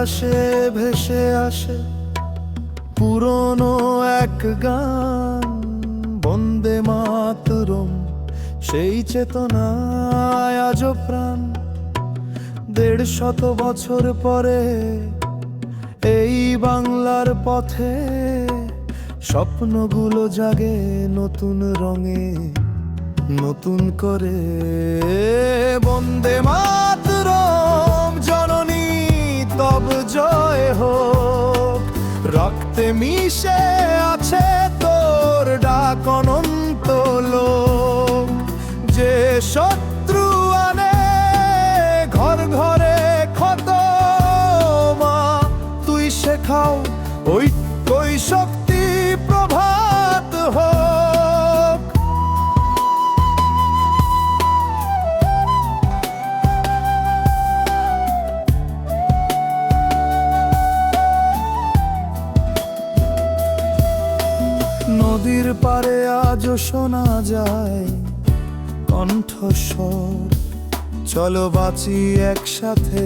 বাতাসে ভেসে আসে পুরনো এক গান, বন্দে মাতরম, সেই চেতনায় আজও প্রাণ। ১৫০ বছর পরে এই বাংলার পথে স্বপ্নগুলো জাগে নতুন রঙে, নতুন করে। বন্দে মাতরম, জননী তব জয় হোক, রক্তে মিশে আছে তোর ডাক অনন্ত লোক। যে শত্রু আনে ঘর ঘরে ক্ষত, মা তুই শেখাও ঐক্যই শক্তি প্রভাত হোক। নদীর পারে আজও শোনা যায় কণ্ঠস্বর, চলো বাঁচি একসাথে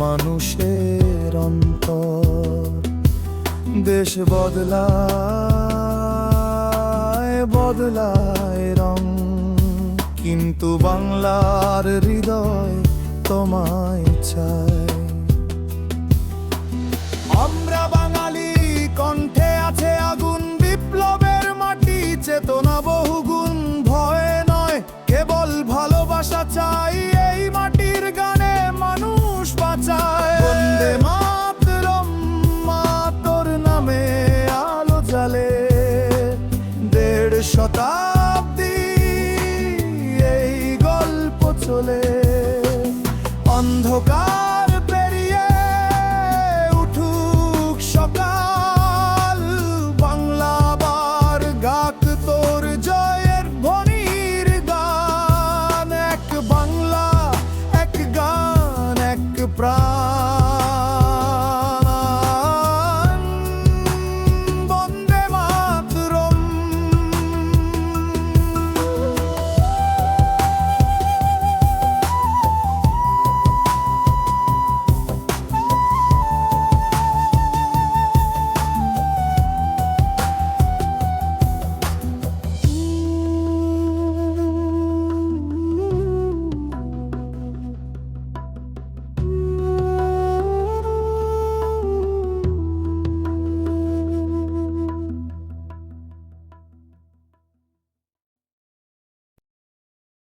মানুষের অন্তর। দেশ বদলায় বদলায় রং, কিন্তু বাংলার হৃদয় তোমায় চায়। আমরা বাঙালি কণ্ঠে